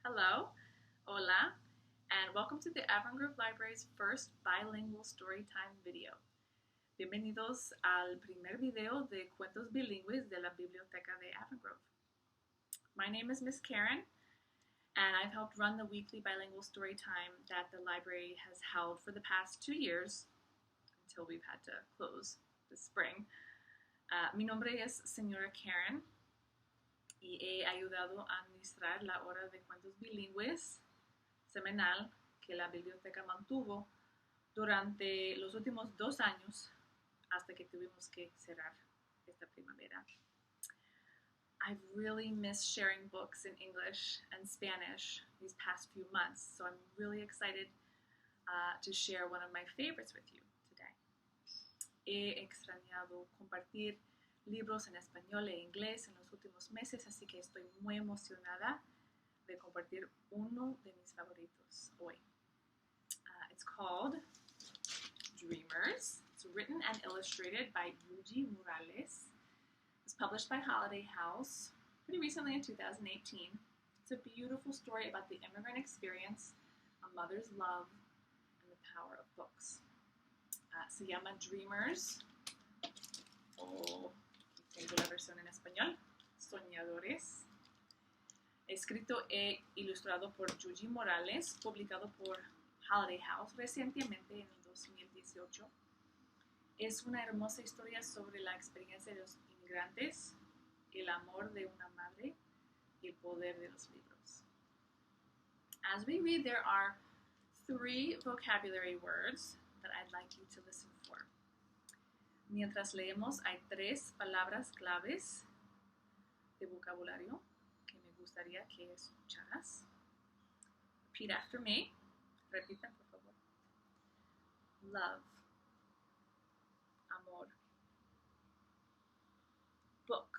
Hello, hola, and welcome to the Avon Grove Library's first bilingual storytime video. Bienvenidos al primer video de cuentos bilingües de la Biblioteca de Avon Grove. My name is Miss Karen, and I've helped run the weekly bilingual storytime that the library has held for the past 2 years, until we've had to close this spring. Mi nombre es Señora Karen, y he ayudado a administrar la hora de cuentos bilingües semanal que la biblioteca mantuvo durante los últimos 2 años hasta que tuvimos que cerrar esta primavera. I've really missed sharing books in English and Spanish these past few months, so I'm really excited to share one of my favorites with you today. He extrañado compartir libros en español e inglés en los últimos meses, así que estoy muy emocionada de compartir uno de mis favoritos hoy. It's called Dreamers. It's written and illustrated by Yuyi Morales. It was published by Holiday House pretty recently in 2018. It's a beautiful story about the immigrant experience, a mother's love, and the power of books. Se llama Dreamers, tengo la versión en español, Sonadores. Escrito e ilustrado por Yuyi Morales, publicado por Holiday House recientemente en el 2018. Es una hermosa historia sobre la experiencia de los inmigrantes, el amor de una madre y el poder de los libros. As we read, there are 3 vocabulary words that I'd like you to listen for. Mientras leemos, hay 3 palabras claves de vocabulario que me gustaría que escucharas. Repeat after me. Repitan, por favor. Love. Amor. Book.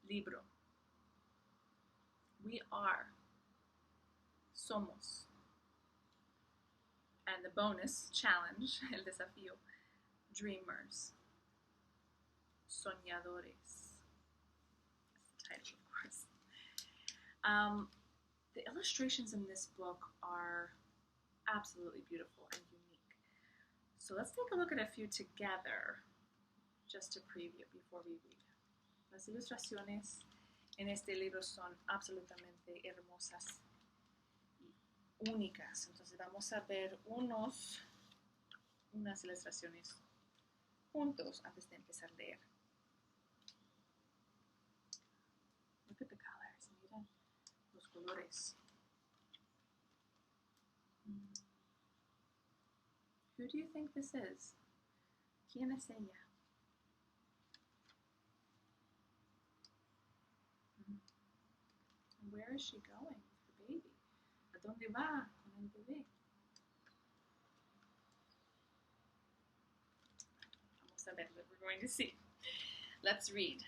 Libro. We are. Somos. And the bonus challenge, el desafío. Dreamers. Sonadores. That's the title, of course. The illustrations in this book are absolutely beautiful and unique. So let's take a look at a few together, just to preview before we read. Las ilustraciones en este libro son absolutamente hermosas y únicas. Entonces vamos a ver unas ilustraciones juntos antes de empezar a leer. Look at the colors. Miren los colores. Who do you think this is? ¿Quién es ella? And where is she going with the baby? ¿A dónde va con el bebé? Vamos a ver what we're going to see. Let's read.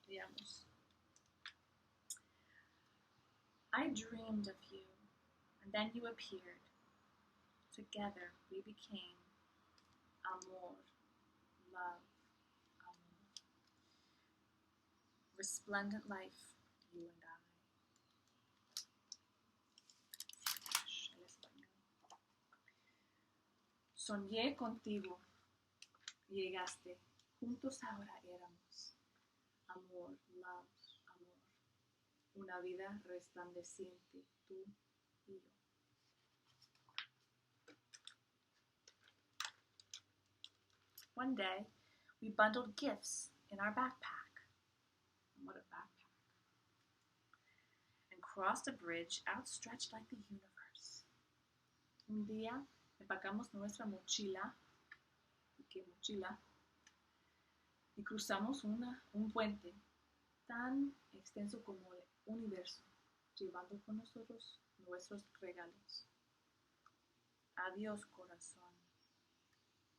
Veamos. I dreamed of you, and then you appeared. Together we became amor, love, amor. Resplendent life, you and I. El español. Soñé contigo. Llegaste, juntos ahora éramos, amor, love, amor, una vida resplandeciente, tú y yo. One day, we bundled gifts in our backpack. What a backpack. And crossed a bridge outstretched like the universe. Un día, empacamos nuestra mochila. ¿Qué mochila? Y cruzamos un puente tan extenso como el universo, llevando con nosotros nuestros regalos. Adiós, corazón.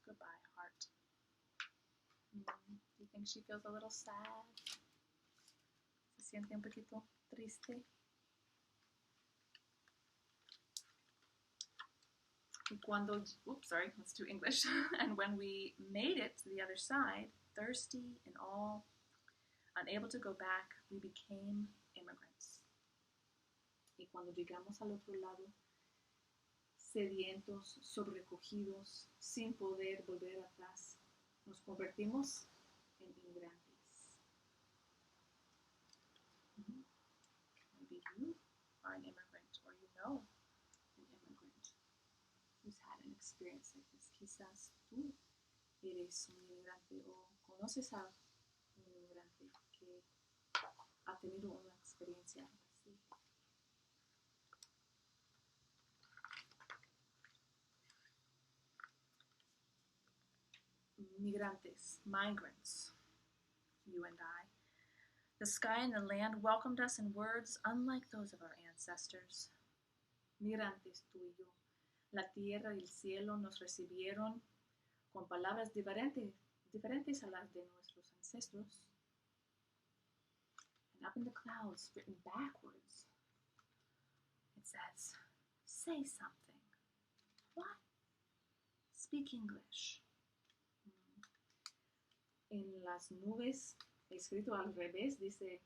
Goodbye, heart. Do you think she feels a little sad? ¿Se siente un poquito triste? Let's do English. And when we made it to the other side, thirsty and all, unable to go back, we became immigrants. Y cuando llegamos al otro lado, sedientos, sobrecogidos, sin poder volver atrás, nos convertimos en inmigrantes. Maybe you are an immigrant, or you know an immigrant who's had an experience like this. Quizás tú eres un inmigrante o conoces a un inmigrante que ha tenido una experiencia así. Migrantes, migrants, you and I. The sky and the land welcomed us in words unlike those of our ancestors. Migrantes, tú y yo. La tierra y el cielo nos recibieron con palabras diferentes a las de nuestros ancestros. And up in the clouds, written backwards, it says, say something. What? Speak English. En las nubes, escrito al revés, dice,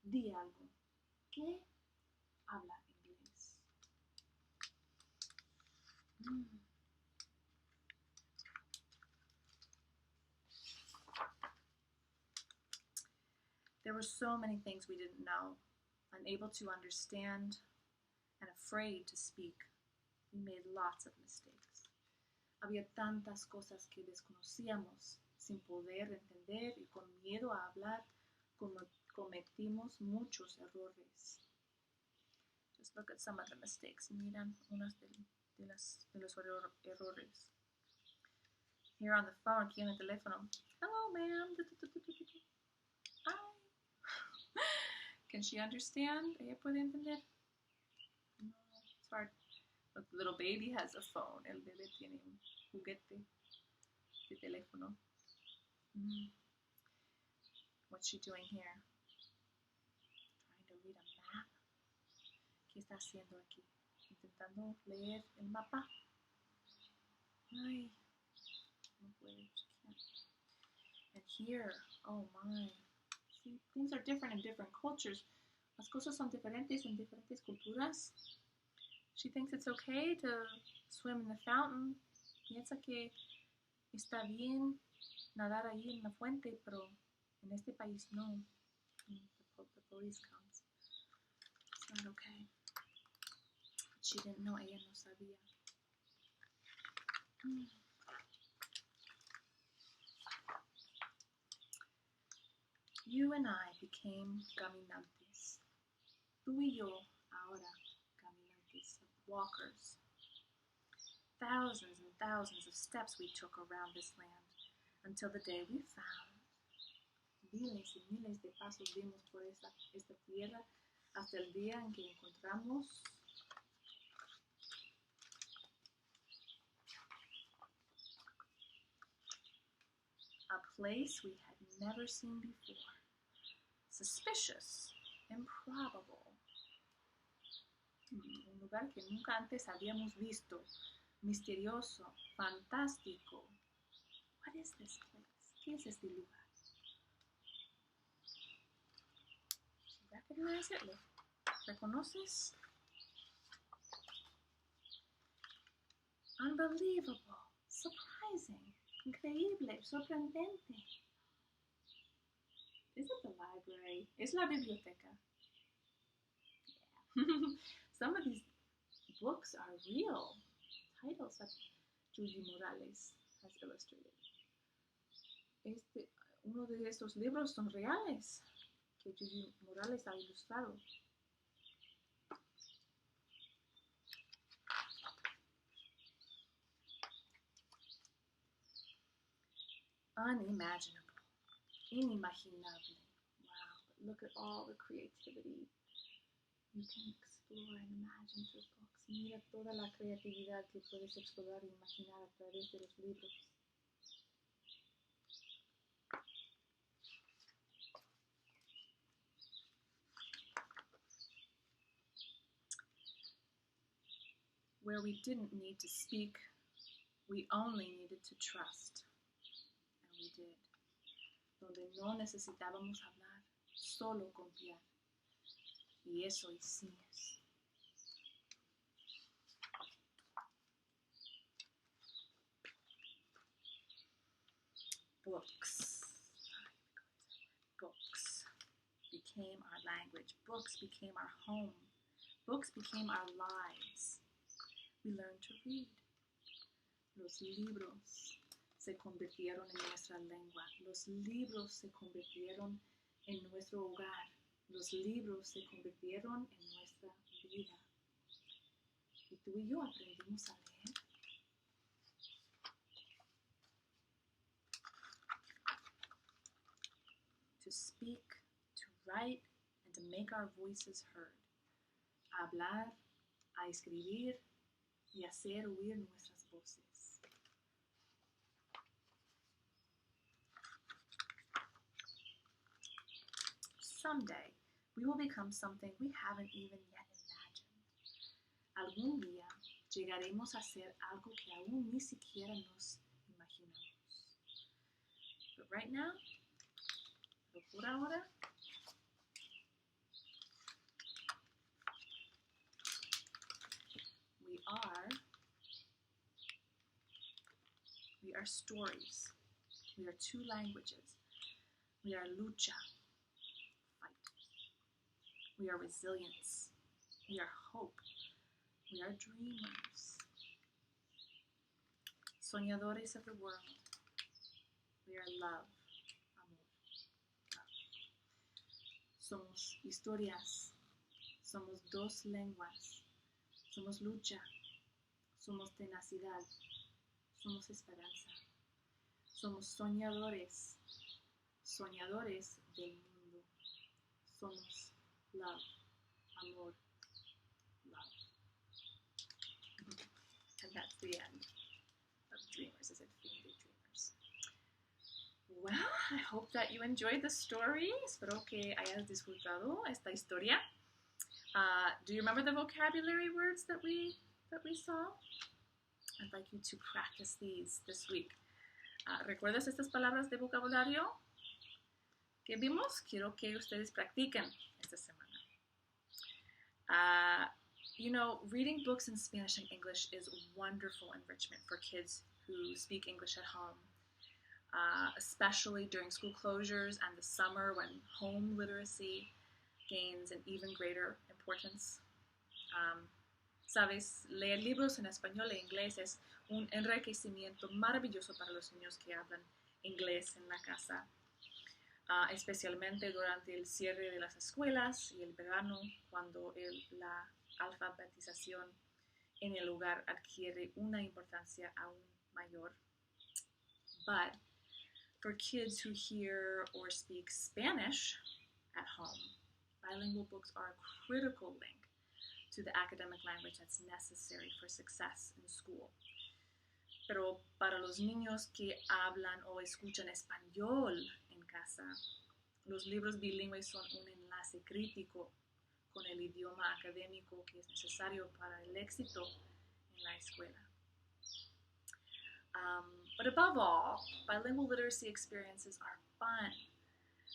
di algo. ¿Qué? Habla inglés. There were so many things we didn't know, unable to understand, and afraid to speak. We made lots of mistakes. Había tantas cosas que desconocíamos, sin poder entender y con miedo a hablar, cometimos muchos errores. Just look at some of the mistakes. Miran unas de los errores. Here on the phone, aquí en el teléfono. Hello, ma'am. Hi. Can she understand? ¿Ella puede entender? No, it's hard. Look, the little baby has a phone. El bebé tiene un juguete de teléfono. What's she doing here? Trying to read a map. ¿Qué está haciendo aquí? Intentando leer el mapa. Ay, no puede. She can't. And here, oh my. See, things are different in different cultures. Las cosas son diferentes en diferentes culturas. She thinks it's okay to swim in the fountain. Piensa que está bien nadar ahí en la fuente, pero en este país no. The police comes. It's not okay. But she didn't know, ella no sabía. You and I became caminantes. Tú y yo ahora caminantes, walkers. Thousands and thousands of steps we took around this land until the day we found. Miles y miles de pasos dimos por esta tierra hasta el día en que encontramos a place we had never seen before. Suspicious, improbable. Un lugar que nunca antes habíamos visto. Misterioso, fantástico. What is this place? ¿Qué es este lugar? Recognize it? ¿Reconoces? Unbelievable, surprising, increíble, sorprendente. Is it the library? Es la biblioteca. Yeah. Some of these books are real. Titles that Yuyi Morales has illustrated. Uno de estos libros son reales que Yuyi Morales ha ilustrado. Unimaginable, inimaginable. Wow, but look at all the creativity you can explore and imagine through books. Mira toda la creatividad que puedes explorar e imaginar a través de los libros. Where we didn't need to speak, we only needed to trust. And we did. Donde no necesitábamos hablar, solo confiar. Y eso hicimos. Books. Books became our language. Books became our home. Books became our lives. We learned to read. Los libros se convirtieron en nuestra lengua. Los libros se convirtieron en nuestro hogar. Los libros se convirtieron en nuestra vida. Y tú y yo aprendimos a leer. To speak, to write, and to make our voices heard. A hablar, a escribir y hacer oír nuestras voces. Someday, we will become something we haven't even yet imagined. Algún día llegaremos a ser algo que aún ni siquiera nos imaginamos. But right now, por ahora, we are stories. We are two languages. We are lucha, fight. We are resilience. We are hope. We are dreamers. Soñadores of the world. We are love, amor, love. Somos historias. Somos dos lenguas. Somos lucha. Somos tenacidad. Somos esperanza. Somos soñadores. Soñadores del mundo. Somos love, amor, love. And that's the end of Dreamers, as it being Dreamers. Well, I hope that you enjoyed the story. Espero que hayas disfrutado esta historia. Do you remember the vocabulary words that we saw? I'd like you to practice these this week. ¿Recuerdas estas palabras de vocabulario que vimos? Quiero que ustedes practiquen esta semana. You know, reading books in Spanish and English is wonderful enrichment for kids who speak English at home, especially during school closures and the summer when home literacy gains an even greater importance. Sabes, leer libros en español e inglés es un enriquecimiento maravilloso para los niños que hablan inglés en la casa, especialmente durante el cierre de las escuelas y el verano, cuando la alfabetización en el hogar adquiere una importancia aún mayor. But for kids who hear or speak Spanish at home, bilingual books are a critical link to the academic language that's necessary for success in school. Pero para los niños que hablan o escuchan español en casa, los libros bilingües son un enlace crítico con el idioma académico que es necesario para el éxito en la escuela. But above all, bilingual literacy experiences are fun.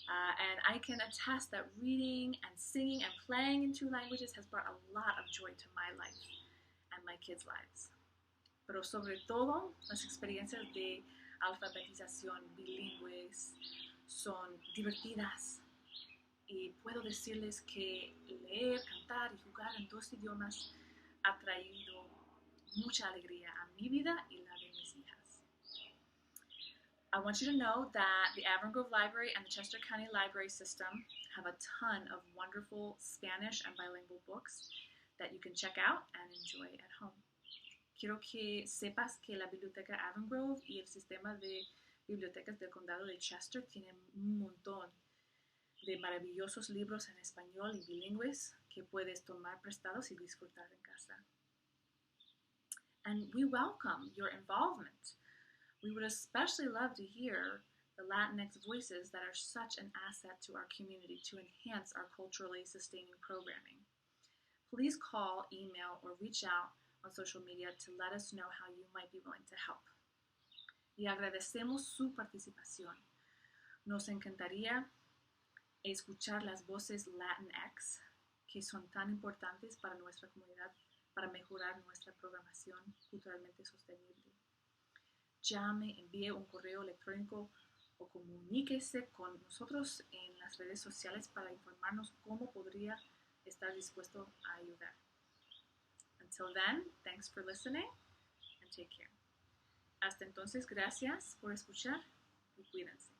And I can attest that reading and singing and playing in two languages has brought a lot of joy to my life and my kids' lives. Pero sobre todo, las experiencias de alfabetización bilingües son divertidas. Y puedo decirles que leer, cantar y jugar en dos idiomas ha traído mucha alegría a mi vida y la de mis hijas. I want you to know that the Avon Grove Library and the Chester County Library System have a ton of wonderful Spanish and bilingual books that you can check out and enjoy at home. Quiero que sepas que la Biblioteca Avon Grove y el sistema de bibliotecas del condado de Chester tienen un montón de maravillosos libros en español y bilingües que puedes tomar prestados y disfrutar en casa. And we welcome your involvement. We would especially love to hear the Latinx voices that are such an asset to our community to enhance our culturally sustaining programming. Please call, email, or reach out on social media to let us know how you might be willing to help. Y agradecemos su participación. Nos encantaría escuchar las voces Latinx que son tan importantes para nuestra comunidad para mejorar nuestra programación culturalmente sostenible. Llame, envíe un correo electrónico o comuníquese con nosotros en las redes sociales para informarnos cómo podría estar dispuesto a ayudar. Until then, thanks for listening and take care. Hasta entonces, gracias por escuchar y cuídense.